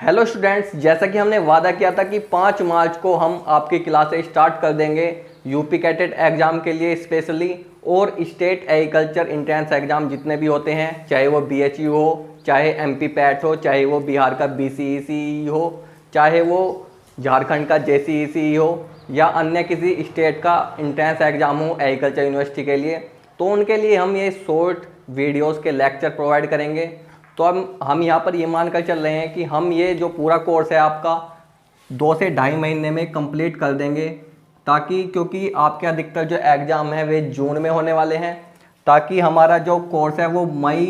Hello students, जैसा कि हमने वादा किया था कि 5 मार्च को हम आपकी क्लासें स्टार्ट कर देंगे यूपी कैटेट एग्ज़ाम के लिए स्पेशली, और स्टेट एग्रीकल्चर एंट्रेंस एग्ज़ाम जितने भी होते हैं, चाहे वो बीएचयू हो, चाहे एमपी पैट हो, चाहे वो बिहार का बीसीईसी हो, चाहे वो झारखंड का जेसीईसी हो, या अन्य किसी स्टेट का एंट्रेंस एग्ज़ाम हो एग्रीकल्चर यूनिवर्सिटी के लिए, तो उनके लिए हम ये शॉर्ट वीडियोज़ के लेक्चर प्रोवाइड करेंगे। तो हम यहाँ पर ये मान कर चल रहे हैं कि हम ये जो पूरा कोर्स है आपका 2 से ढाई महीने में कंप्लीट कर देंगे, ताकि क्योंकि आपके अधिकतर जो एग्ज़ाम है वे जून में होने वाले हैं, ताकि हमारा जो कोर्स है वो मई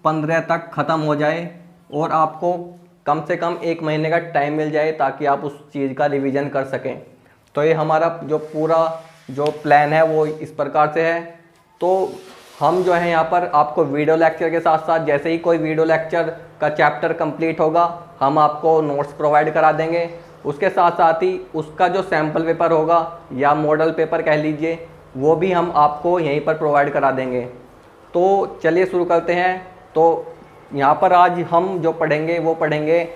15 तक ख़त्म हो जाए और आपको कम से कम 1 महीने का टाइम मिल जाए ताकि आप उस चीज़ का रिवीजन कर सकें। तो ये हमारा जो पूरा जो प्लान है वो इस प्रकार से है। तो हम जो है यहाँ पर आपको वीडियो लेक्चर के साथ साथ, जैसे ही कोई वीडियो लेक्चर का चैप्टर कंप्लीट होगा, हम आपको नोट्स प्रोवाइड करा देंगे। उसके साथ साथ ही उसका जो सैम्पल पेपर होगा या मॉडल पेपर कह लीजिए, वो भी हम आपको यहीं पर प्रोवाइड करा देंगे। तो चलिए शुरू करते हैं। तो यहाँ पर आज हम जो पढ़ेंगे वो पढ़ेंगे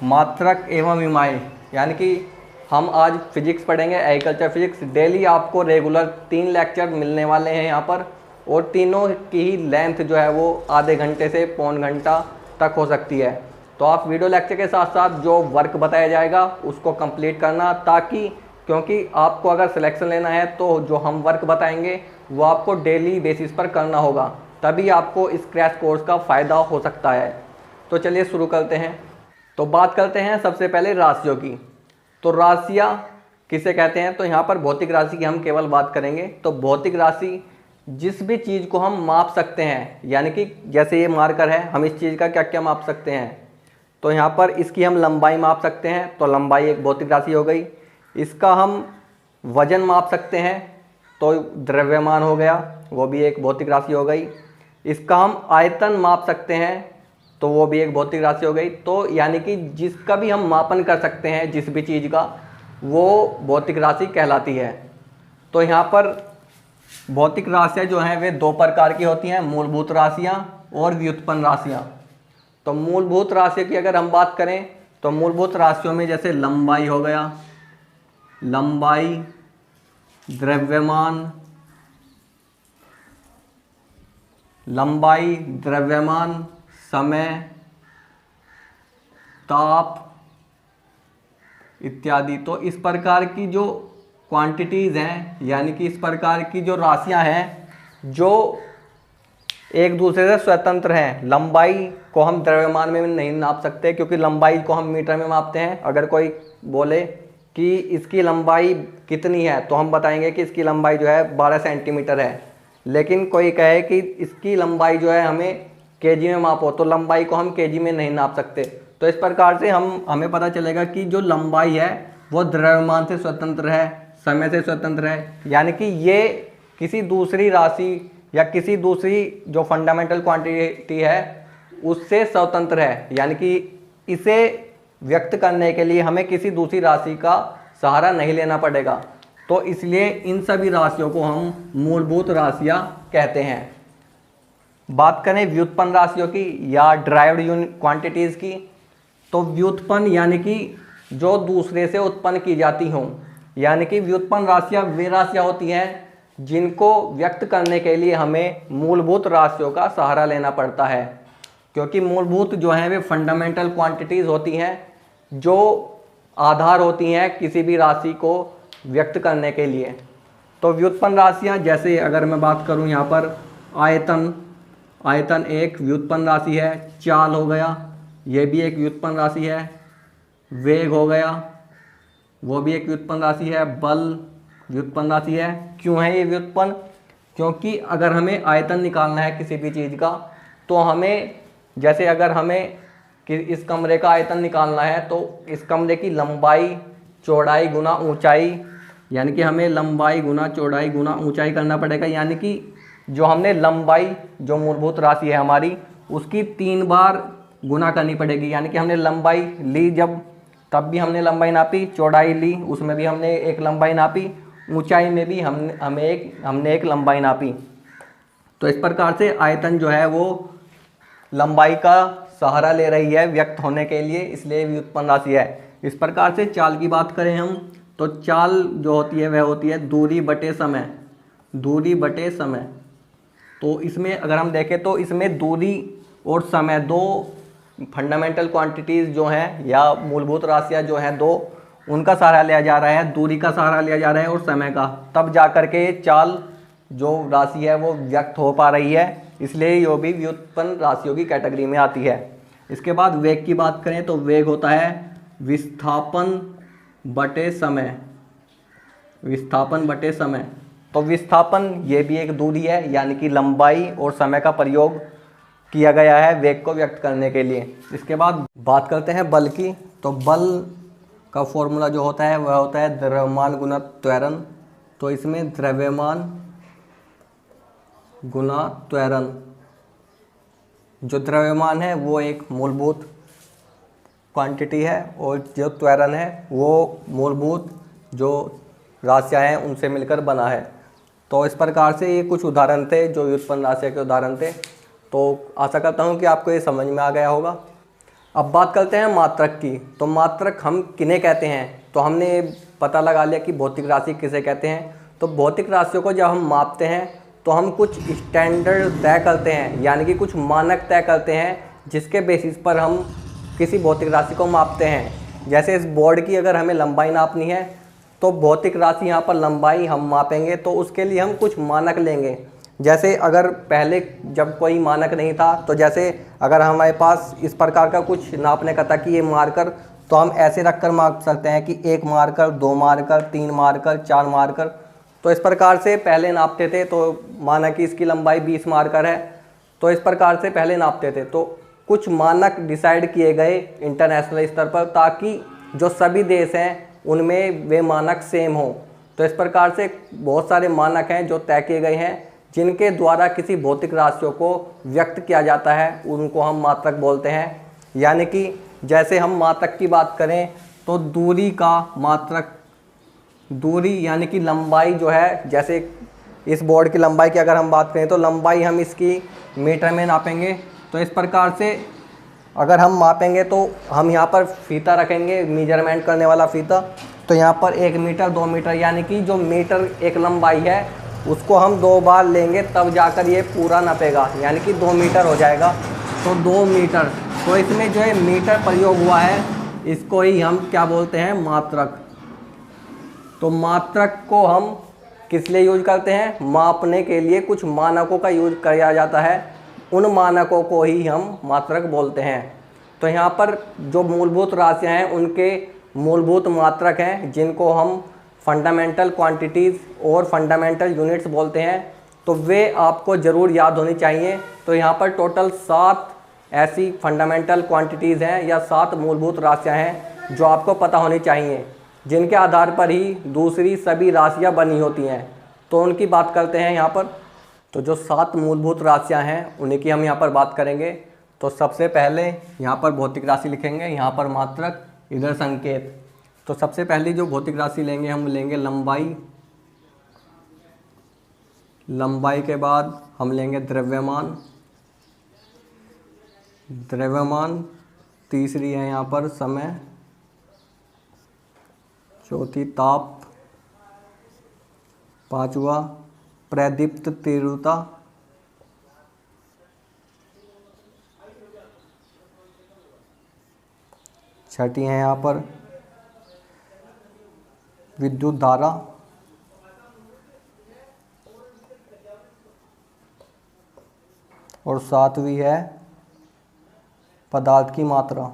मात्रक एवं इमाएँ, यानी कि हम आज फिजिक्स पढ़ेंगे, एग्रीकल्चर फिजिक्स। डेली आपको रेगुलर 3 लेक्चर मिलने वाले हैं यहाँ पर, और तीनों की ही लेंथ जो है वो आधे घंटे से पौन घंटा तक हो सकती है। तो आप वीडियो लेक्चर के साथ साथ जो वर्क बताया जाएगा उसको कंप्लीट करना, ताकि क्योंकि आपको अगर सिलेक्शन लेना है तो जो हम वर्क बताएंगे वो आपको डेली बेसिस पर करना होगा, तभी आपको इस क्रैश कोर्स का फ़ायदा हो सकता है। तो चलिए शुरू करते हैं। तो बात करते हैं सबसे पहले राशियों की। तो राशियाँ किसे कहते हैं? तो यहाँ पर भौतिक राशि की हम केवल बात करेंगे। तो भौतिक राशि जिस भी चीज़ को हम माप सकते हैं, यानी कि जैसे ये मार्कर है, हम इस चीज़ का क्या क्या माप सकते हैं। तो यहाँ पर इसकी हम लंबाई माप सकते हैं, तो लंबाई एक भौतिक राशि हो गई। इसका हम वजन माप सकते हैं, तो द्रव्यमान हो गया, वो भी एक भौतिक राशि हो गई। इसका हम आयतन माप सकते हैं, तो वो भी एक भौतिक राशि हो गई। तो यानी कि जिसका भी हम मापन कर सकते हैं जिस भी चीज़ का, वो भौतिक राशि कहलाती है। तो यहाँ पर भौतिक राशियाँ जो हैं वे 2 प्रकार की होती हैं, मूलभूत राशियाँ और व्युत्पन्न राशियाँ। तो मूलभूत राशियों की अगर हम बात करें तो मूलभूत राशियों में जैसे लंबाई हो गया, लंबाई, द्रव्यमान, लंबाई, द्रव्यमान, समय, ताप इत्यादि। तो इस प्रकार की जो क्वांटिटीज़ हैं, यानी कि इस प्रकार की जो राशियां हैं जो एक दूसरे से स्वतंत्र हैं। लंबाई को हम द्रव्यमान में नहीं नाप सकते, क्योंकि लंबाई को हम मीटर में मापते हैं। अगर कोई बोले कि इसकी लंबाई कितनी है, तो हम बताएंगे कि इसकी लंबाई जो है 12 सेंटीमीटर है। लेकिन कोई कहे कि इसकी लंबाई जो है हमें केजी में मापो, तो लंबाई को हम केजी में नहीं नाप सकते। तो इस प्रकार से हमें पता चलेगा कि जो लंबाई है वो द्रव्यमान से स्वतंत्र है, समय से स्वतंत्र है। यानी कि ये किसी दूसरी राशि या किसी दूसरी जो फंडामेंटल क्वांटिटी है उससे स्वतंत्र है। यानी कि इसे व्यक्त करने के लिए हमें किसी दूसरी राशि का सहारा नहीं लेना पड़ेगा। तो इसलिए इन सभी राशियों को हम मूलभूत राशियाँ कहते हैं। बात करें व्युत्पन्न राशियों की या ड्राइव्ड क्वांटिटीज़ की, तो व्युत्पन्न यानी कि जो दूसरे से उत्पन्न की जाती हों। यानी कि व्युत्पन्न राशियाँ वे राशियाँ होती हैं जिनको व्यक्त करने के लिए हमें मूलभूत राशियों का सहारा लेना पड़ता है, क्योंकि मूलभूत जो हैं वे फंडामेंटल क्वांटिटीज़ होती हैं जो आधार होती हैं किसी भी राशि को व्यक्त करने के लिए। तो व्युत्पन्न राशियाँ जैसे अगर मैं बात करूँ यहाँ पर आयतन एक व्युत्पन्न राशि है। चाल हो गया, ये भी एक व्युत्पन्न राशि है। वेग हो गया, वो भी एक व्युत्पन्न राशि है। बल व्युत्पन्न राशि है। क्यों है ये व्युत्पन्न? क्योंकि अगर हमें आयतन निकालना है किसी भी चीज़ का, तो हमें जैसे अगर हमें कि इस कमरे का आयतन निकालना है, तो इस कमरे की लंबाई चौड़ाई गुना ऊंचाई, यानी कि हमें लंबाई गुना चौड़ाई गुना ऊंचाई करना पड़ेगा। यानी कि जो हमने लंबाई जो मूलभूत राशि है हमारी, उसकी 3 बार गुना करनी पड़ेगी। यानी कि हमने लंबाई ली जब, तब भी हमने लंबाई नापी, चौड़ाई ली उसमें भी हमने एक लंबाई नापी, ऊंचाई में भी हमने एक लंबाई नापी। तो इस प्रकार से आयतन जो है वो लंबाई का सहारा ले रही है व्यक्त होने के लिए, इसलिए व्युत्पन्न राशि है। इस प्रकार से चाल की बात करें हम तो चाल जो होती है वह होती है दूरी बटे समय, दूरी बटे समय। तो इसमें अगर हम देखें तो इसमें दूरी और समय दो फंडामेंटल क्वांटिटीज़ जो हैं या मूलभूत राशियाँ जो हैं दो, उनका सहारा लिया जा रहा है, दूरी का सहारा लिया जा रहा है और समय का, तब जा कर के चाल जो राशि है वो व्यक्त हो पा रही है, इसलिए ये भी व्युत्पन्न राशियों की कैटेगरी में आती है। इसके बाद वेग की बात करें तो वेग होता है विस्थापन बटे समय, विस्थापन बटे समय। तो विस्थापन ये भी एक दूरी है, यानी कि लंबाई और समय का प्रयोग किया गया है वेग को व्यक्त करने के लिए। इसके बाद बात करते हैं बल की। तो बल का फॉर्मूला जो होता है वह होता है द्रव्यमान गुना त्वरण। तो इसमें द्रव्यमान गुना त्वरण, जो द्रव्यमान है वो एक मूलभूत क्वांटिटी है और जो त्वरण है वो मूलभूत जो राशियाँ हैं उनसे मिलकर बना है। तो इस प्रकार से ये कुछ उदाहरण थे जो व्युत्पन्न राशियों के उदाहरण थे। तो आशा करता हूँ कि आपको ये समझ में आ गया होगा। अब बात करते हैं मात्रक की। तो मात्रक हम किन्हें कहते हैं, तो हमने पता लगा लिया कि भौतिक राशि किसे कहते हैं। तो भौतिक राशियों को जब हम मापते हैं तो हम कुछ स्टैंडर्ड तय करते हैं, यानी कि कुछ मानक तय करते हैं जिसके बेसिस पर हम किसी भौतिक राशि को मापते हैं। जैसे इस बोर्ड की अगर हमें लंबाई नापनी है तो भौतिक राशि यहाँ पर लंबाई हम मापेंगे, तो उसके लिए हम कुछ मानक लेंगे। जैसे अगर पहले जब कोई मानक नहीं था, तो जैसे अगर हमारे पास इस प्रकार का कुछ नापने का था कि ये मार्कर, तो हम ऐसे रख कर माप सकते हैं कि 1 मार्कर, 2 मार्कर, 3 मार्कर, 4 मार्कर। तो इस प्रकार से पहले नापते थे। तो माना कि इसकी लंबाई 20 मार्कर है, तो इस प्रकार से पहले नापते थे। तो कुछ मानक डिसाइड किए गए इंटरनेशनल स्तर पर, ताकि जो सभी देश हैं उनमें वे मानक सेम हो। तो इस प्रकार से बहुत सारे मानक हैं जो तय किए गए हैं जिनके द्वारा किसी भौतिक राशियों को व्यक्त किया जाता है, उनको हम मात्रक बोलते हैं। यानी कि जैसे हम मात्रक की बात करें तो दूरी का मात्रक, दूरी यानी कि लंबाई जो है, जैसे इस बोर्ड की लंबाई की अगर हम बात करें तो लंबाई हम इसकी मीटर में नापेंगे। तो इस प्रकार से अगर हम मापेंगे तो हम यहाँ पर फीता रखेंगे, मेजरमेंट करने वाला फीता। तो यहाँ पर 1 मीटर, 2 मीटर, यानी कि जो मीटर एक लंबाई है उसको हम 2 बार लेंगे, तब जाकर ये पूरा नापेगा, यानी कि 2 मीटर हो जाएगा। तो 2 मीटर, तो इसमें जो है मीटर प्रयोग हुआ है, इसको ही हम क्या बोलते हैं, मात्रक। तो मात्रक को हम किस लिए यूज करते हैं, मापने के लिए कुछ मानकों का यूज किया जाता है, उन मानकों को ही हम मात्रक बोलते हैं। तो यहाँ पर जो मूलभूत राशियाँ हैं उनके मूलभूत मात्रक हैं, जिनको हम फंडामेंटल क्वांटिटीज़ और फंडामेंटल यूनिट्स बोलते हैं। तो वे आपको ज़रूर याद होनी चाहिए। तो यहाँ पर टोटल 7 ऐसी फंडामेंटल क्वांटिटीज़ हैं या 7 मूलभूत राशियाँ हैं जो आपको पता होनी चाहिए, जिनके आधार पर ही दूसरी सभी राशियाँ बनी होती हैं। तो उनकी बात करते हैं यहाँ पर। तो जो 7 मूलभूत राशियाँ हैं उन्हीं की हम यहाँ पर बात करेंगे। तो सबसे पहले यहाँ पर भौतिक राशि लिखेंगे, यहाँ पर मात्रक, इधर संकेत। तो सबसे पहली जो भौतिक राशि लेंगे हम लेंगे लंबाई। लंबाई के बाद हम लेंगे द्रव्यमान। द्रव्यमान, तीसरी है यहाँ पर समय, चौथी ताप, पांचवा प्रदीप्त तीव्रता, छठी है यहाँ पर विद्युत धारा, और 7वीं है पदार्थ की मात्रा।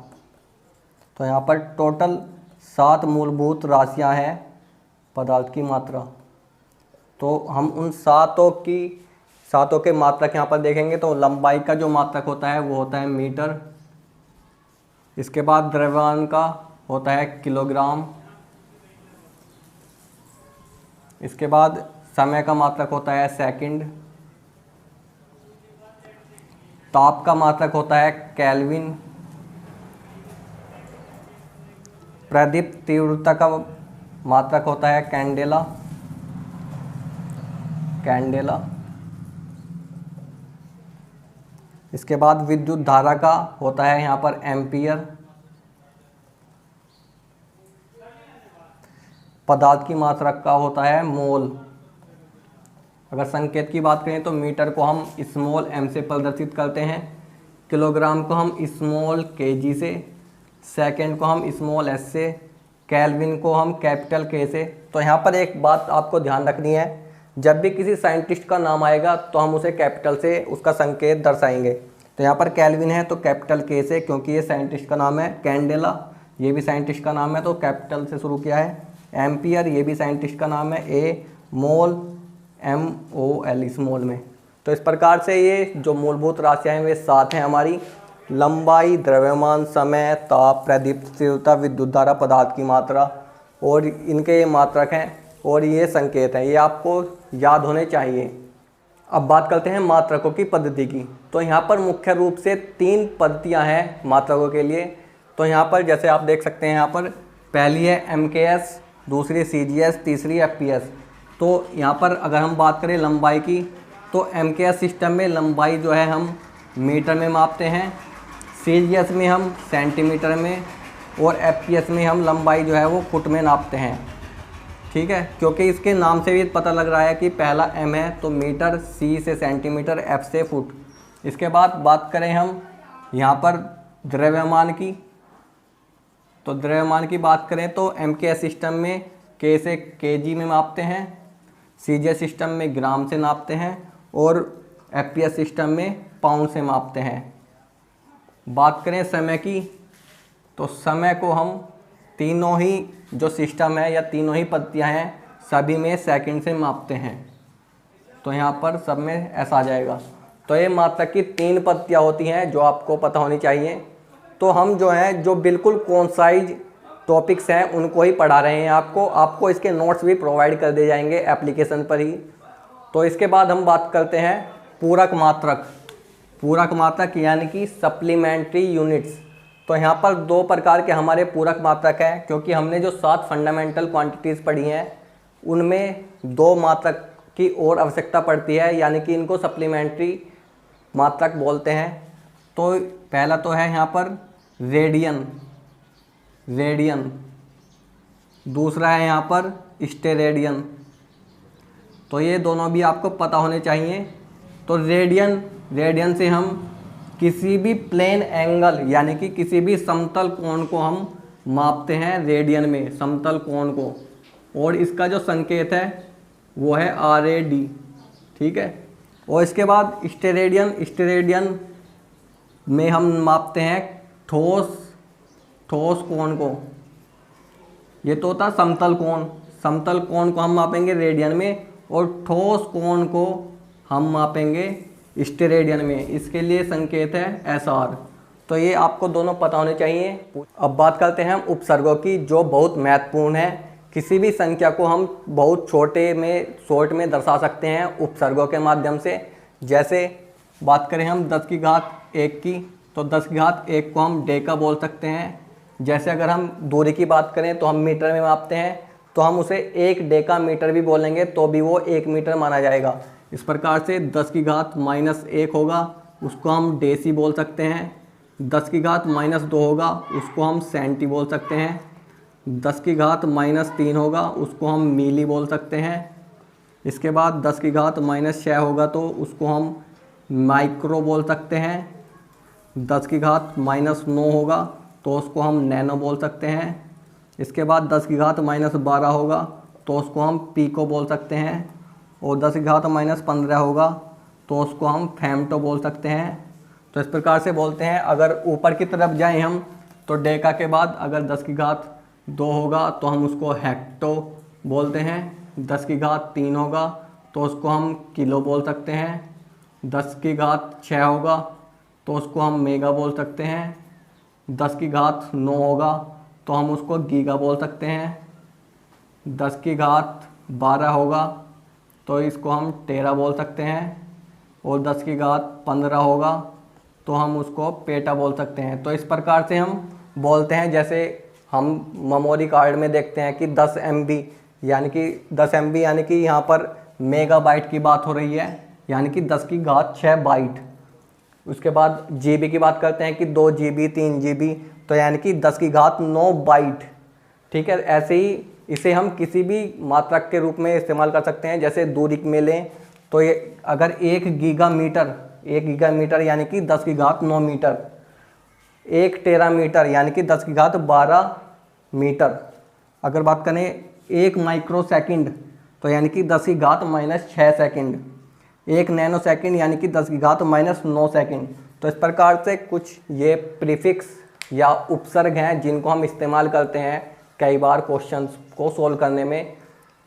तो यहाँ पर टोटल 7 मूलभूत राशियाँ हैं पदार्थ की मात्रा। तो हम उन सातों के मात्रक यहाँ पर देखेंगे। तो लंबाई का जो मात्रक होता है वो होता है मीटर। इसके बाद द्रव्यमान का होता है किलोग्राम। इसके बाद समय का मात्रक होता है सेकंड। ताप का मात्रक होता है केल्विन। प्रदीप्त तीव्रता का मात्रक होता है कैंडेला। इसके बाद विद्युत धारा का होता है यहाँ पर एम्पियर। पदार्थ की मात्रक का होता है मोल। अगर संकेत की बात करें तो मीटर को हम स्मॉल m से प्रदर्शित करते हैं, किलोग्राम को हम स्मॉल kg से, सेकंड को हम स्मॉल s से, केल्विन को हम कैपिटल K से। तो यहाँ पर एक बात आपको ध्यान रखनी है, जब भी किसी साइंटिस्ट का नाम आएगा तो हम उसे कैपिटल से उसका संकेत दर्शाएंगे। तो यहाँ पर केल्विन है तो कैपिटल K से, क्योंकि ये साइंटिस्ट का नाम है। कैंडेला ये भी साइंटिस्ट का नाम है तो कैपिटल से शुरू किया है। एम्पियर ये भी साइंटिस्ट का नाम है, ए। मोल MOL स्मॉल में। तो इस प्रकार से ये जो मूलभूत राशियाँ हैं वे 7 हैं हमारी। लंबाई, द्रव्यमान, समय, ताप, प्रदीप्तिशीलता, विद्युत धारा, पदार्थ की मात्रा, और इनके ये मात्रक हैं और ये संकेत हैं, ये आपको याद होने चाहिए। अब बात करते हैं मात्रकों की पद्धति की। तो यहाँ पर मुख्य रूप से 3 पद्धतियाँ हैं मात्रकों के लिए। तो यहाँ पर जैसे आप देख सकते हैं, यहाँ पर पहली है MKS, दूसरी CGS, तीसरी FPS। तो यहाँ पर अगर हम बात करें लंबाई की, तो MKS सिस्टम में लंबाई जो है हम मीटर में मापते हैं, CGS में हम सेंटीमीटर में, और FPS में हम लंबाई जो है वो फुट में नापते हैं। ठीक है, क्योंकि इसके नाम से भी पता लग रहा है कि पहला M है तो मीटर, C से सेंटीमीटर, F से फुट। इसके बाद बात करें हम यहाँ पर द्रव्यमान की, तो द्रव्यमान की बात करें तो MKS सिस्टम में K से kg में मापते हैं, CGS सिस्टम में ग्राम से नापते हैं, और FPS सिस्टम में पाउंड से मापते हैं। बात करें समय की, तो समय को हम तीनों ही जो सिस्टम है या तीनों ही पद्धतियाँ हैं सभी में सेकंड से मापते हैं। तो यहाँ पर सब में ऐसा आ जाएगा। तो ये मात्रक की 3 पद्धतियाँ होती हैं जो आपको पता होनी चाहिए। तो हम जो हैं जो बिल्कुल कॉन्साइज टॉपिक्स हैं उनको ही पढ़ा रहे हैं आपको इसके नोट्स भी प्रोवाइड कर दिए जाएंगे एप्लीकेशन पर ही। तो इसके बाद हम बात करते हैं पूरक मात्रक। पूरक मात्रक यानी कि सप्लीमेंट्री यूनिट्स। तो यहाँ पर 2 प्रकार के हमारे पूरक मात्रक हैं, क्योंकि हमने जो 7 फंडामेंटल क्वांटिटीज़ पढ़ी हैं उनमें 2 मात्रक की और आवश्यकता पड़ती है, यानी कि इनको सप्लीमेंट्री मात्रक बोलते हैं। तो पहला तो है यहाँ पर रेडियन, दूसरा है यहाँ पर स्टेरेडियन। तो ये दोनों भी आपको पता होने चाहिए। तो रेडियन से हम किसी भी प्लेन एंगल यानी कि किसी भी समतल कोण को हम मापते हैं रेडियन में, समतल कोण को, और इसका जो संकेत है वो है RAD। ठीक है, और इसके बाद स्टेरेडियन में हम मापते हैं ठोस कोण को। ये तो होता समतल कोण को हम मापेंगे रेडियन में, और ठोस कोण को हम मापेंगे स्टेरेडियन में। इसके लिए संकेत है SR। तो ये आपको दोनों पता होने चाहिए। अब बात करते हैं हम उपसर्गों की, जो बहुत महत्वपूर्ण है। किसी भी संख्या को हम बहुत शॉर्ट में दर्शा सकते हैं उपसर्गों के माध्यम से। जैसे बात करें हम 10 की घात 1 की, तो 10 की घात 1 को हम डेका बोल सकते हैं। जैसे अगर हम दूरी की बात करें तो हम मीटर में मापते हैं, तो हम उसे 1 डेका मीटर भी बोलेंगे तो भी वो 1 मीटर माना जाएगा। इस प्रकार से 10 की घात -1 होगा, उसको हम डेसी बोल सकते हैं। 10 की घात -2 होगा, उसको हम सेंटी बोल सकते हैं। 10 की घात -3 होगा, उसको हम मिली बोल सकते हैं। इसके बाद 10 की घात -6 होगा तो उसको हम माइक्रो बोल सकते हैं। 10 की घात -9 होगा तो उसको हम नैनो बोल सकते हैं। इसके बाद 10 की घात -12 होगा तो उसको हम पीको बोल सकते हैं, और 10 की घात -15 होगा तो उसको हम फेमटो बोल सकते हैं। तो इस प्रकार से बोलते हैं। अगर ऊपर की तरफ जाएं हम तो डेका के बाद अगर 10 की घात 2 होगा तो हम उसको हेक्टो बोलते हैं। 10 की घात 3 होगा तो उसको हम किलो बोल सकते हैं। 10 की घात 6 होगा तो उसको हम मेगा बोल सकते हैं। 10 की घात 9 होगा तो हम उसको गीगा बोल सकते हैं। 10 की घात 12 होगा तो इसको हम टेरा बोल सकते हैं, और 10 की घात 15 होगा तो हम उसको पेटा बोल सकते हैं। तो इस प्रकार से हम बोलते हैं। जैसे हम मेमोरी कार्ड में देखते हैं कि 10 MB यानी कि यहाँ पर मेगाबाइट की बात हो रही है, यानी कि 10 की घात 6 बाइट। उसके बाद जीबी की बात करते हैं कि 2 GB 3 GB, तो यानी कि 10 की घात 9 बाइट। ठीक है, ऐसे ही इसे हम किसी भी मात्रक के रूप में इस्तेमाल कर सकते हैं। जैसे दूरी में लें तो ये अगर 1 गीगामीटर यानी कि 10 की घात 9 मीटर, 1 टेरामीटर यानी कि 10 की घात 12 मीटर। अगर बात करें 1 माइक्रोसेकंड तो यानी कि 10 की घात -6 सेकंड, 1 नैनो सेकंड यानी कि 10 की घात -9 सेकंड। तो इस प्रकार से कुछ ये प्रीफिक्स या उपसर्ग हैं जिनको हम इस्तेमाल करते हैं कई बार क्वेश्चंस को सोल्व करने में।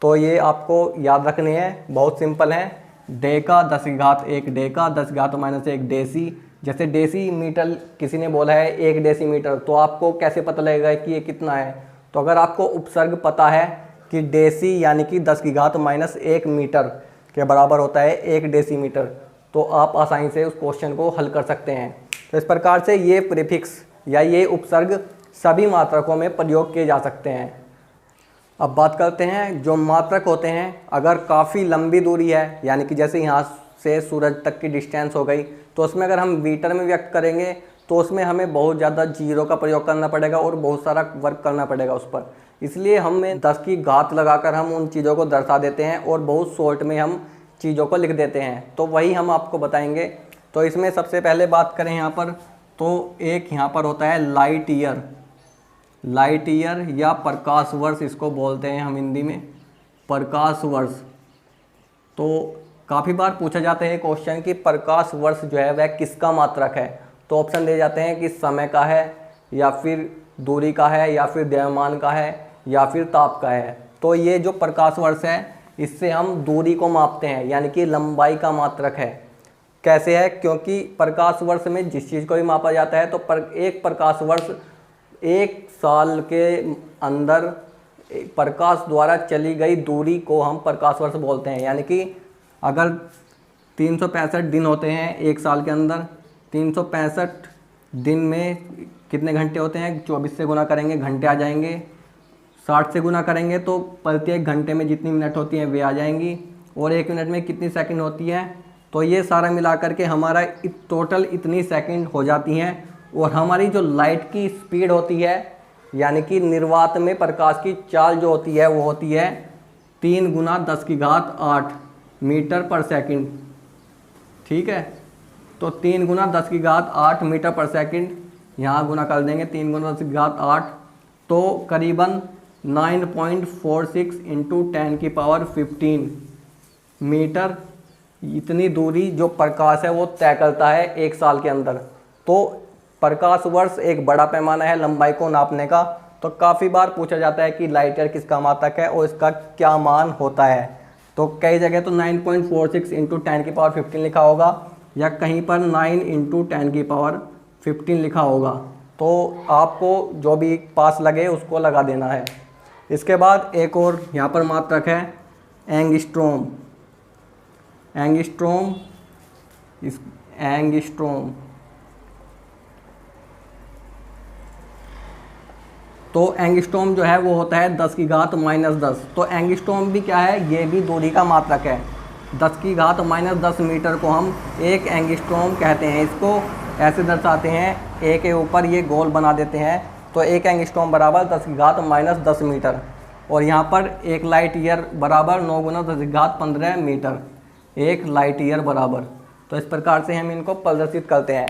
तो ये आपको याद रखने हैं, बहुत सिंपल हैं। डेका 10 की घात 1 डेका, 10 की घात -1 डेसी। जैसे डेसी मीटर किसी ने बोला है 1 डेसीमीटर, तो आपको कैसे पता लगेगा कि ये कितना है? तो अगर आपको उपसर्ग पता है कि डेसी यानी कि 10 की घात -1 मीटर के बराबर होता है 1 डेसीमीटर, तो आप आसानी से उस क्वेश्चन को हल कर सकते हैं। तो इस प्रकार से ये प्रीफिक्स या ये उपसर्ग सभी मात्रकों में प्रयोग किए जा सकते हैं। अब बात करते हैं जो मात्रक होते हैं, अगर काफ़ी लंबी दूरी है, यानी कि जैसे यहाँ से सूरज तक की डिस्टेंस हो गई, तो उसमें अगर हम मीटर में व्यक्त करेंगे तो उसमें हमें बहुत ज़्यादा जीरो का प्रयोग करना पड़ेगा और बहुत सारा वर्क करना पड़ेगा उस पर। इसलिए हमें 10 की घात लगाकर हम उन चीज़ों को दर्शा देते हैं और बहुत शॉर्ट में हम चीज़ों को लिख देते हैं। तो वही हम आपको बताएंगे। तो इसमें सबसे पहले बात करें यहाँ पर, तो एक यहाँ पर होता है लाइट ईयर या प्रकाश वर्ष, इसको बोलते हैं हम हिंदी में प्रकाश वर्ष। तो काफ़ी बार पूछा जाता है क्वेश्चन कि प्रकाश वर्ष जो है वह किसका मात्रक है? तो ऑप्शन दे जाते हैं कि समय का है, या फिर दूरी का है, या फिर द्रव्यमान का है, या फिर ताप का है। तो ये जो प्रकाश वर्ष है इससे हम दूरी को मापते हैं, यानी कि लंबाई का मात्रक है। कैसे है? क्योंकि प्रकाश वर्ष में जिस चीज़ को भी मापा जाता है, तो एक प्रकाश वर्ष 1 साल के अंदर प्रकाश द्वारा चली गई दूरी को हम प्रकाश वर्ष बोलते हैं। यानी कि अगर 365 दिन होते हैं एक साल के अंदर, 365 दिन में कितने घंटे होते हैं? 24 से गुना करेंगे घंटे आ जाएंगे, 60 से गुना करेंगे तो प्रत्येक घंटे में जितनी मिनट होती हैं वे आ जाएंगी, और 1 मिनट में कितनी सेकंड होती है? तो ये सारा मिला करके हमारा टोटल इतनी सेकंड हो जाती हैं। और हमारी जो लाइट की स्पीड होती है, यानी कि निर्वात में प्रकाश की चाल जो होती है वो होती है 3 गुना 10 की घात 8 मीटर पर सेकंड। ठीक है, तो 3 गुना 10 की घात 8 मीटर पर सेकंड, यहाँ गुना कर देंगे 3 गुना 10 की घात 8, तो करीबन 9.46 इंटू 10 की पावर 15 मीटर इतनी दूरी जो प्रकाश है वो तय करता है 1 साल के अंदर। तो प्रकाश वर्ष एक बड़ा पैमाना है लंबाई को नापने का। तो काफ़ी बार पूछा जाता है कि लाइट ईयर किसका मात्रक है और इसका क्या मान होता है। तो कई जगह तो 9.46 इंटू 10 की पावर 15 लिखा होगा, या कहीं पर 9 इंटू 10 की पावर 15 लिखा होगा। तो आपको जो भी पास लगे उसको लगा देना है। इसके बाद एक और यहाँ पर मात्रक है एंगस्ट्रॉम। तो एंगस्ट्रॉम जो है वो होता है 10 की घात -10। तो एंगस्ट्रॉम भी क्या है? ये भी दूरी का मात्रक है। 10 की घात -10 मीटर को हम 1 एंगस्ट्रॉम कहते हैं। इसको ऐसे दर्शाते हैं, ए के ऊपर ये गोल बना देते हैं, तो 1 एंगस्ट्रॉम बराबर 10 की घात -10 मीटर। और यहाँ पर 1 लाइट ईयर बराबर 9 गुना 10 की घात 15 मीटर, 1 लाइट ईयर बराबर। तो इस प्रकार से हम इनको प्रदर्शित करते हैं।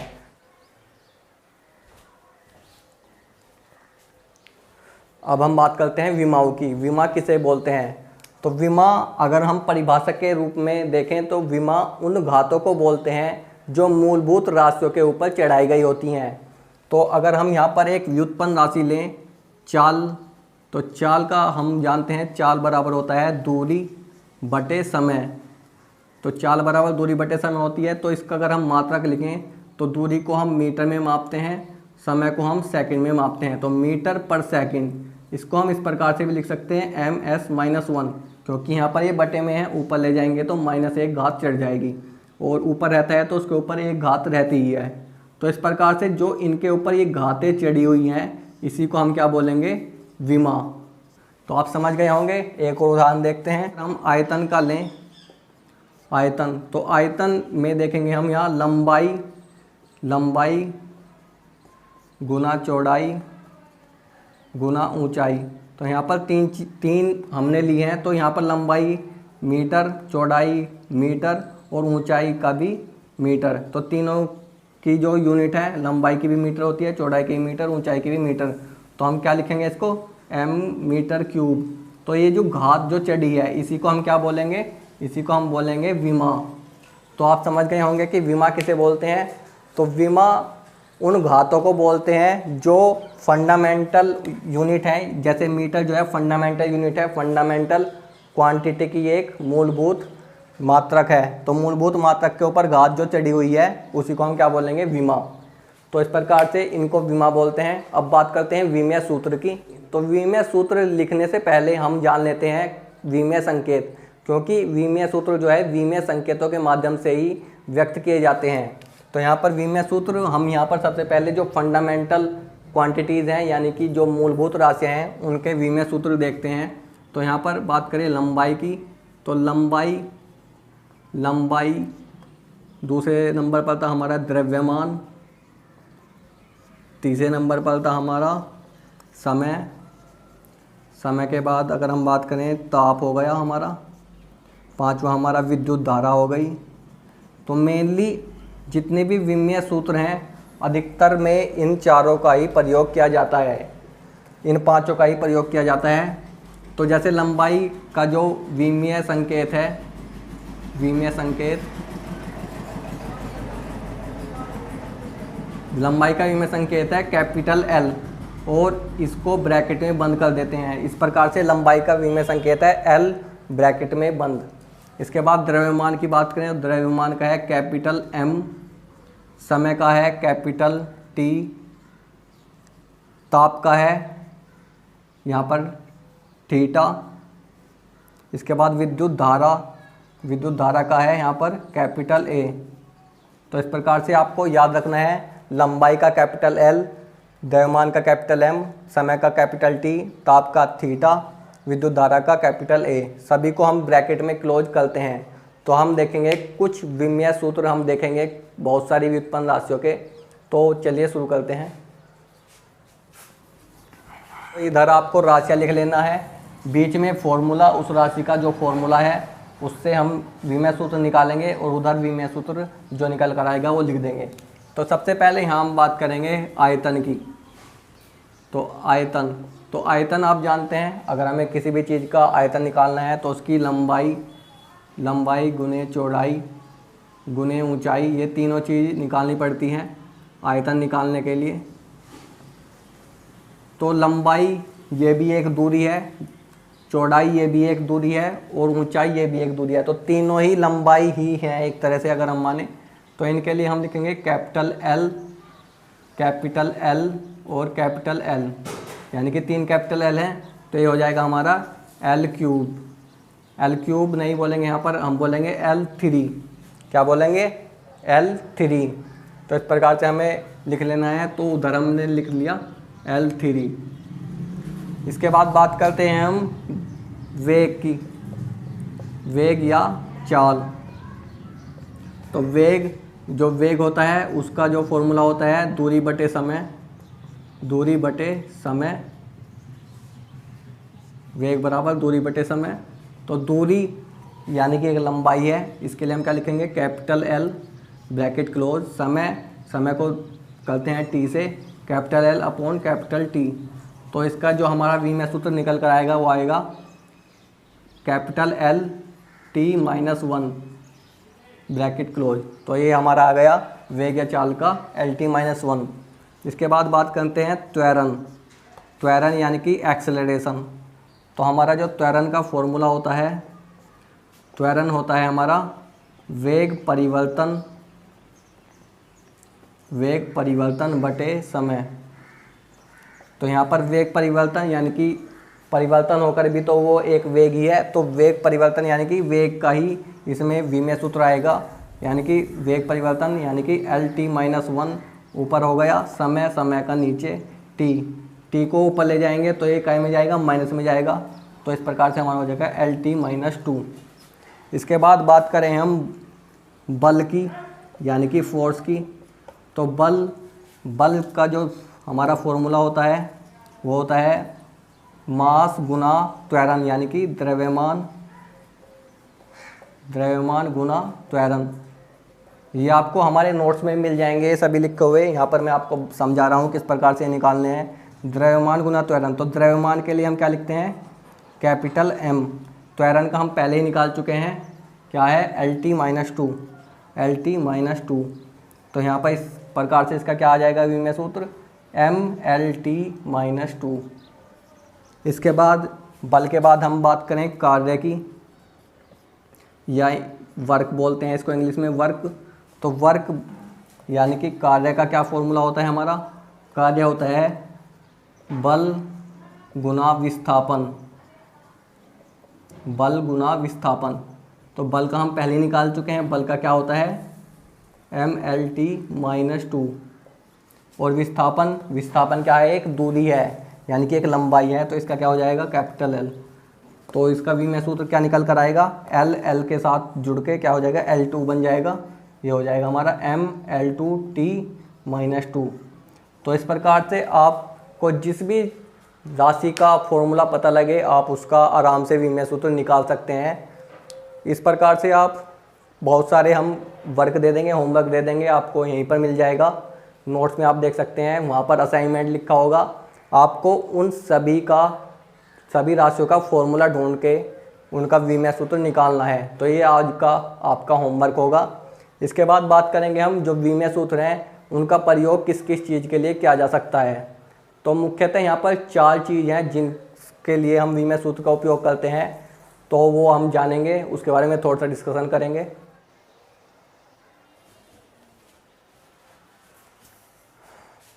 अब हम बात करते हैं विमाओं की। विमा किसे बोलते हैं? तो विमा अगर हम परिभाषा के रूप में देखें तो विमा उन घातों को बोलते हैं जो मूलभूत राशियों के ऊपर चढ़ाई गई होती हैं। तो अगर हम यहाँ पर एक व्युत्पन्न राशि लें चाल, तो चाल का हम जानते हैं चाल बराबर होता है दूरी बटे समय। तो चाल बराबर दूरी बटे समय होती है। तो इसका अगर हम मात्रक लिखें तो दूरी को हम मीटर में मापते हैं, समय को हम सेकंड में मापते हैं, तो मीटर पर सेकंड। इसको हम इस प्रकार से भी लिख सकते हैं ms-1, क्योंकि यहाँ पर ये बटे में है, ऊपर ले जाएंगे तो -1 घात चढ़ जाएगी, और ऊपर रहता है तो उसके ऊपर 1 घात रहती ही है। तो इस प्रकार से जो इनके ऊपर ये घातें चढ़ी हुई हैं इसी को हम क्या बोलेंगे? विमा। तो आप समझ गए होंगे। एक और उदाहरण देखते हैं। हम आयतन का लें, आयतन। तो आयतन में देखेंगे हम यहाँ लंबाई लंबाई गुना चौड़ाई गुना ऊंचाई। तो यहाँ पर तीन हमने लिए हैं, तो यहाँ पर लंबाई मीटर, चौड़ाई मीटर और ऊंचाई का भी मीटर। तो तीनों की जो यूनिट है, लंबाई की भी मीटर होती है, चौड़ाई की मीटर, ऊंचाई की भी मीटर। तो हम क्या लिखेंगे इसको, m मीटर क्यूब। तो ये जो घात जो चढ़ी है इसी को हम क्या बोलेंगे, इसी को हम बोलेंगे विमा। तो आप समझ गए होंगे कि विमा किसे बोलते हैं। तो विमा उन घातों को बोलते हैं जो फंडामेंटल यूनिट है। जैसे मीटर जो है फंडामेंटल यूनिट है, फंडामेंटल क्वांटिटी की एक मूलभूत मात्रक है। तो मूलभूत मात्रक के ऊपर घात जो चढ़ी हुई है उसी को हम क्या बोलेंगे, विमा। तो इस प्रकार से इनको विमा बोलते हैं। अब बात करते हैं विमीय सूत्र की। तो विमीय सूत्र लिखने से पहले हम जान लेते हैं विमीय संकेत, क्योंकि विमीय सूत्र जो है विमीय संकेतों के माध्यम से ही व्यक्त किए जाते हैं। तो यहाँ पर विमीय सूत्र हम यहाँ पर सबसे पहले जो फंडामेंटल क्वांटिटीज़ हैं, यानी कि जो मूलभूत राशियाँ हैं, उनके विमीय सूत्र देखते हैं। तो यहाँ पर बात करें लंबाई की, तो लंबाई दूसरे नंबर पर था हमारा द्रव्यमान, तीसरे नंबर पर था हमारा समय के बाद अगर हम बात करें ताप हो गया हमारा, पांचवा हमारा विद्युत धारा हो गई। तो मेनली जितने भी विमीय सूत्र हैं अधिकतर में इन चारों का ही प्रयोग किया जाता है, इन पांचों का ही प्रयोग किया जाता है। तो जैसे लंबाई का जो विमीय संकेत है, विमीय संकेत, लंबाई का विमीय संकेत है कैपिटल एल, और इसको ब्रैकेट में बंद कर देते हैं। इस प्रकार से लंबाई का विमीय संकेत है एल ब्रैकेट में बंद। इसके बाद द्रव्यमान की बात करें तो द्रव्यमान का है कैपिटल एम, समय का है कैपिटल टी, ताप का है यहाँ पर थीटा। इसके बाद विद्युत धारा का है यहाँ पर कैपिटल ए। तो इस प्रकार से आपको याद रखना है, लंबाई का कैपिटल एल, द्रव्यमान का कैपिटल एम, समय का कैपिटल टी, ताप का थीटा, विद्युत धारा का कैपिटल ए। सभी को हम ब्रैकेट में क्लोज करते हैं। तो हम देखेंगे कुछ विमीय सूत्र, हम देखेंगे बहुत सारी व्युत्पन्न राशियों के। तो चलिए शुरू करते हैं। तो इधर आपको राशियाँ लिख लेना है, बीच में फॉर्मूला, उस राशि का जो फॉर्मूला है उससे हम विमीय सूत्र निकालेंगे, और उधर विमीय सूत्र जो निकल कर आएगा वो लिख देंगे। तो सबसे पहले यहाँ हम बात करेंगे आयतन की। तो आयतन आप जानते हैं, अगर हमें किसी भी चीज़ का आयतन निकालना है तो उसकी लंबाई गुने चौड़ाई गुने ऊंचाई, ये तीनों चीज़ निकालनी पड़ती हैं आयतन निकालने के लिए। तो लंबाई ये भी एक दूरी है, चौड़ाई ये भी एक दूरी है, और ऊंचाई ये भी एक दूरी है। तो तीनों ही लंबाई ही हैं एक तरह से अगर हम माने। तो इनके लिए हम लिखेंगे कैपिटल एल और कैपिटल एल, यानी कि 3 कैपिटल एल हैं। तो ये हो जाएगा हमारा एल क्यूब नहीं बोलेंगे यहाँ पर, हम बोलेंगे L3। क्या बोलेंगे, L3। तो इस प्रकार से हमें लिख लेना है। तो उधर हमने लिख लिया L3। इसके बाद बात करते हैं हम वेग की, वेग या चाल। तो जो वेग होता है उसका जो फॉर्मूला होता है दूरी बटे समय, वेग बराबर दूरी बटे समय। तो दूरी यानी कि एक लंबाई है, इसके लिए हम क्या लिखेंगे, कैपिटल एल ब्रैकेट क्लोज, समय को करते हैं टी से, capital L upon capital T. तो इसका जो हमारा विमीय सूत्र निकल कर आएगा वो आएगा capital L T minus 1 bracket close. तो ये हमारा आ गया वेग या चाल का LT माइनस 1। इसके बाद बात करते हैं त्वरण यानी कि एक्सेलरेशन। तो हमारा जो त्वरण का फॉर्मूला होता है, त्वरण होता है हमारा वेग परिवर्तन बटे समय। तो यहाँ पर वेग परिवर्तन यानी कि परिवर्तन होकर भी तो वो एक वेग ही है। तो वेग परिवर्तन यानी कि वेग का ही इसमें विमीय सूत्र आएगा, यानी कि वेग परिवर्तन यानी कि LT माइनस 1 ऊपर हो गया, समय का नीचे टी को ऊपर ले जाएंगे तो ये काय में जाएगा, माइनस में जाएगा। तो इस प्रकार से हमारा हो जाएगा LT माइनस 2। इसके बाद बात करें हम बल की यानी कि फोर्स की। तो बल का जो हमारा फॉर्मूला होता है वो होता है मास गुना त्वरण, यानी कि द्रव्यमान गुना त्वरण। ये आपको हमारे नोट्स में मिल जाएंगे सभी लिखे हुए। यहाँ पर मैं आपको समझा रहा हूँ किस प्रकार से निकालने हैं। द्रव्यमान गुना त्वरण, तो द्रव्यमान के लिए हम क्या लिखते हैं, कैपिटल M। त्वरण का हम पहले ही निकाल चुके हैं, क्या है, LT-2। तो यहाँ पर इस प्रकार से इसका क्या आ जाएगा विमेय सूत्र, MLT-2। इसके बाद बल के बाद हम बात करें कार्य की, या वर्क बोलते हैं इसको इंग्लिश में, वर्क। तो वर्क यानी कि कार्य का क्या फॉर्मूला होता है हमारा, कार्य होता है बल गुना विस्थापन, बल गुना विस्थापन। तो बल का हम पहले ही निकाल चुके हैं, बल का क्या होता है MLT-2। और विस्थापन क्या है, एक दूरी है, यानी कि एक लंबाई है, तो इसका क्या हो जाएगा कैपिटल L। तो इसका विमेय सूत्र क्या निकल कर आएगा, L के साथ जुड़ के क्या हो जाएगा, L2 बन जाएगा। ये हो जाएगा हमारा ML2T-2। तो इस प्रकार से आपको जिस भी राशि का फॉर्मूला पता लगे आप उसका आराम से विमेय सूत्र निकाल सकते हैं। इस प्रकार से आप बहुत सारे हम वर्क दे देंगे, होमवर्क दे देंगे, आपको यहीं पर मिल जाएगा। नोट्स में आप देख सकते हैं, वहाँ पर असाइनमेंट लिखा होगा। आपको उन सभी राशियों का फॉर्मूला ढूंढ के उनका विमेय सूत्र निकालना है। तो ये आज का आपका होमवर्क होगा। इसके बाद बात करेंगे हम जो विमेय सूत्र हैं उनका प्रयोग किस किस चीज़ के लिए किया जा सकता है। तो मुख्यतः यहाँ पर 4 चीज़ हैं जिनके लिए हम विमेय सूत्र का उपयोग करते हैं, तो वो हम जानेंगे, उसके बारे में थोड़ा सा डिस्कशन करेंगे।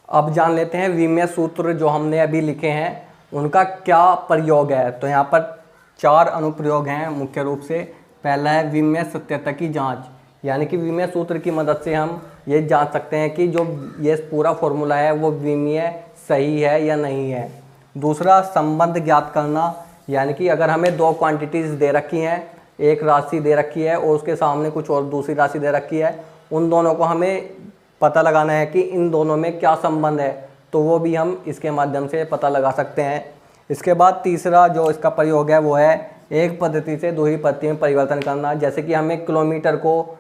अब जान लेते हैं विमेय सूत्र जो हमने अभी लिखे हैं उनका क्या प्रयोग है। तो यहाँ पर 4 अनुप्रयोग हैं मुख्य रूप से। पहला है विमेय सत्यता की जांच, यानी कि विमेय सूत्र की मदद से हम ये जांच सकते हैं कि जो ये पूरा फॉर्मूला है वो विमेय सही है या नहीं है। दूसरा संबंध ज्ञात करना, यानी कि अगर हमें 2 क्वांटिटीज़ दे रखी हैं, एक राशि दे रखी है और उसके सामने कुछ और दूसरी राशि दे रखी है, उन दोनों को हमें पता लगाना है कि इन दोनों में क्या संबंध है, तो वो भी हम इसके माध्यम से पता लगा सकते हैं। इसके बाद तीसरा जो इसका प्रयोग है वो है एक पद्धति से दूसरी पद्धति में परिवर्तन करना। जैसे कि हमें किलोमीटर को,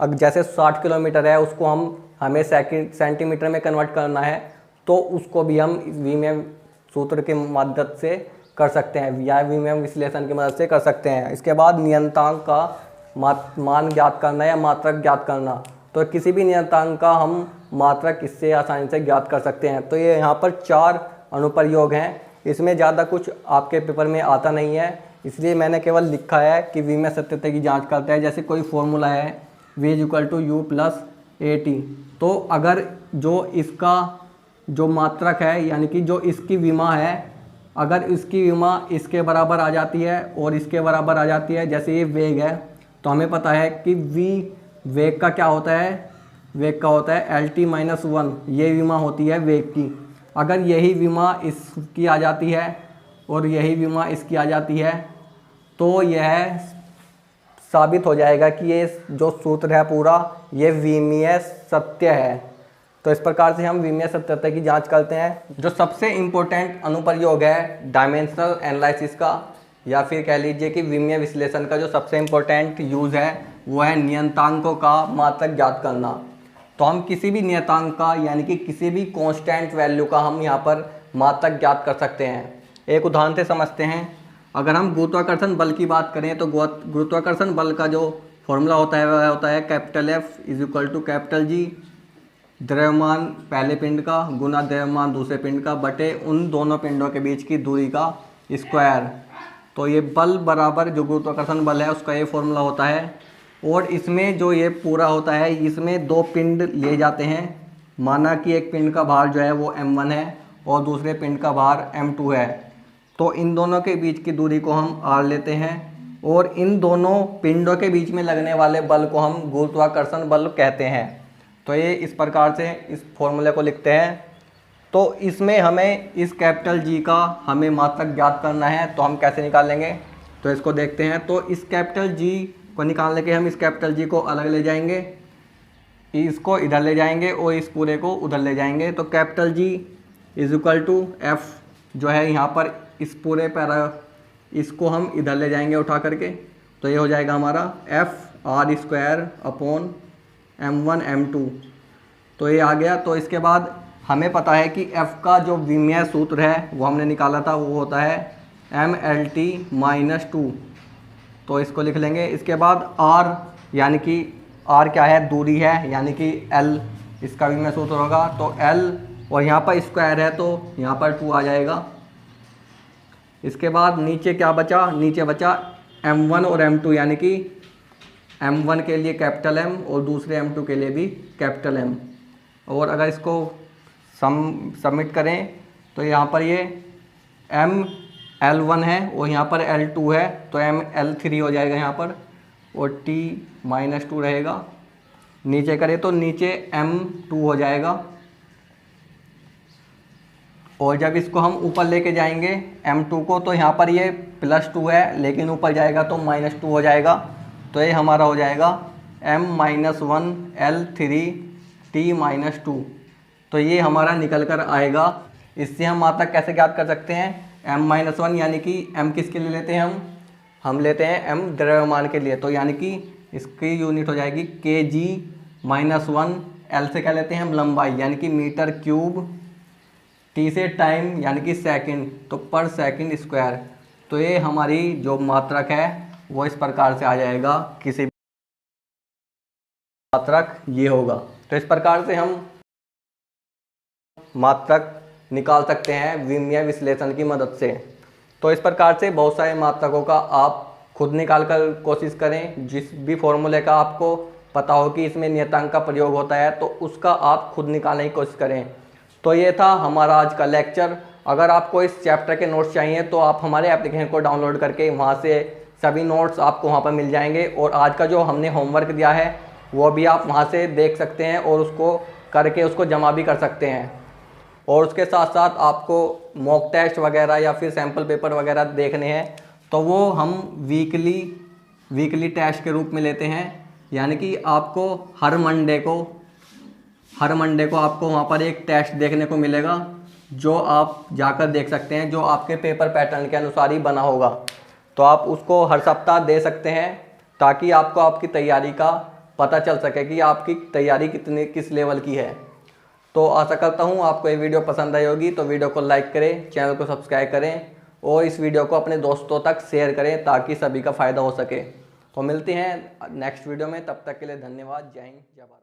जैसे 60 किलोमीटर है उसको हमें सेंटीमीटर में कन्वर्ट करना है, तो उसको भी हम विमेय सूत्र की मदद से कर सकते हैं या विमेय विश्लेषण की मदद से कर सकते हैं। इसके बाद नियतांक का मान ज्ञात करना या मात्रक ज्ञात करना, तो किसी भी नियतांक का हम मात्रक इससे आसानी से ज्ञात कर सकते हैं। तो ये यहाँ पर 4 अनुप्रयोग हैं। इसमें ज़्यादा कुछ आपके पेपर में आता नहीं है, इसलिए मैंने केवल लिखा है कि विमेय सत्यता की जांच करता है। जैसे कोई फॉर्मूला है V = U + AT, तो अगर जो इसका जो मात्रक है यानी कि जो इसकी विमा है, अगर इसकी विमा इसके बराबर आ जाती है और इसके बराबर आ जाती है, जैसे ये वेग है, तो हमें पता है कि V वेग का क्या होता है, वेग का होता है LT-1। ये विमा होती है वेग की। अगर यही विमा इसकी आ जाती है और यही विमा इसकी आ जाती है, तो यह साबित हो जाएगा कि ये जो सूत्र है पूरा ये विमेय सत्य है। तो इस प्रकार से हम विमेय सत्यता की जांच करते हैं। जो सबसे इम्पोर्टेंट अनुप्रयोग है डायमेंशनल एनालिसिस का, या फिर कह लीजिए कि विमेय विश्लेषण का जो सबसे इम्पोर्टेंट यूज़ है वो है नियतांकों का मात्रक ज्ञात करना। तो हम किसी भी नियतांक का यानी कि किसी भी कांस्टेंट वैल्यू का हम यहाँ पर मात्रक ज्ञात कर सकते हैं। एक उदाहरण से समझते हैं। अगर हम गुरुत्वाकर्षण बल की बात करें तो गुरुत्वाकर्षण बल का जो फॉर्मूला होता है वह होता है F = G, द्रव्यमान पहले पिंड का गुना द्रव्यमान दूसरे पिंड का बटे उन दोनों पिंडों के बीच की दूरी का स्क्वायर। तो ये बल बराबर जो गुरुत्वाकर्षण बल है उसका ये फॉर्मूला होता है। और इसमें जो ये पूरा होता है, इसमें 2 पिंड लिए जाते हैं। माना कि एक पिंड का भार जो है वो m1 है और दूसरे पिंड का भार m2 है। तो इन दोनों के बीच की दूरी को हम r लेते हैं और इन दोनों पिंडों के बीच में लगने वाले बल को हम गुरुत्वाकर्षण बल कहते हैं। तो ये इस प्रकार से इस फॉर्मूले को लिखते हैं। तो इसमें हमें इस G का हमें मात्रक ज्ञात करना है, तो हम कैसे निकालेंगे, तो इसको देखते हैं। तो इस G को निकालने के हम इस G को अलग ले जाएंगे इसको इधर ले जाएंगे और इस पूरे को उधर ले जाएंगे। तो capital G is equal to F जो है यहाँ पर इस पूरे पैरा इसको हम इधर ले जाएंगे उठा करके, तो ये हो जाएगा हमारा F R square upon M1 M2। तो ये आ गया। तो इसके बाद हमें पता है कि f का जो विमेय सूत्र है वो हमने निकाला था, वो होता है MLT-2। तो इसको लिख लेंगे। इसके बाद r यानी कि r क्या है, दूरी है, यानी कि l इसका विमेय सूत्र होगा। तो l और यहाँ पर स्क्वायर है तो यहाँ पर 2 आ जाएगा। इसके बाद नीचे क्या बचा, नीचे बचा M1 और M2, यानी कि M1 के लिए कैपिटल M और दूसरे M2 के लिए भी कैपिटल M। और अगर इसको सबमिट करें तो यहाँ पर ये ML1 है और यहाँ पर L2 है, तो ML3 हो जाएगा यहाँ पर, और T-2 रहेगा। नीचे करें तो नीचे M2 हो जाएगा। और जब इसको हम ऊपर लेके जाएंगे M2 को, तो यहाँ पर ये +2 है, लेकिन ऊपर जाएगा तो -2 हो जाएगा। तो ये हमारा हो जाएगा M-1 L3 T-2। तो ये हमारा निकल कर आएगा। इससे हम मात्रक कैसे ज्ञात कर सकते हैं, M-1 यानी कि M किसके लिए लेते हैं, हम लेते हैं M द्रव्यमान के लिए। तो यानी कि इसकी यूनिट हो जाएगी kg-1। L से क्या लेते हैं हम, लंबाई, यानी कि मीटर क्यूब। T से टाइम यानी कि सेकंड, तो पर सेकंड स्क्वायर। तो ये हमारी जो मात्रक है वो इस प्रकार से आ जाएगा। किसी भी मात्रक ये होगा। तो इस प्रकार से हम मात्रक निकाल सकते हैं विमीय विश्लेषण की मदद से। तो इस प्रकार से बहुत सारे मात्रकों का आप खुद निकाल कर कोशिश करें। जिस भी फॉर्मूले का आपको पता हो कि इसमें नियतांक का प्रयोग होता है, तो उसका आप खुद निकालने की कोशिश करें। तो ये था हमारा आज का लेक्चर। अगर आपको इस चैप्टर के नोट्स चाहिए तो आप हमारे एप्लीकेशन को डाउनलोड करके वहाँ से सभी नोट्स आपको वहाँ पर मिल जाएंगे। और आज का जो हमने होमवर्क दिया है वो भी आप वहाँ से देख सकते हैं और उसको करके उसको जमा भी कर सकते हैं। और उसके साथ साथ आपको मॉक टेस्ट वगैरह या फिर सैम्पल पेपर वगैरह देखने हैं, तो वो हम वीकली टेस्ट के रूप में लेते हैं। यानी कि आपको हर मंडे को आपको वहाँ पर एक टेस्ट देखने को मिलेगा, जो आप जाकर देख सकते हैं, जो आपके पेपर पैटर्न के अनुसार ही बना होगा। तो आप उसको हर सप्ताह दे सकते हैं, ताकि आपको आपकी तैयारी का पता चल सके कि आपकी तैयारी किस लेवल की है। तो आशा करता हूँ आपको ये वीडियो पसंद आई होगी। तो वीडियो को लाइक करें, चैनल को सब्सक्राइब करें और इस वीडियो को अपने दोस्तों तक शेयर करें, ताकि सभी का फ़ायदा हो सके। तो मिलते हैं नेक्स्ट वीडियो में, तब तक के लिए धन्यवाद। जय हिंद, जय भारत।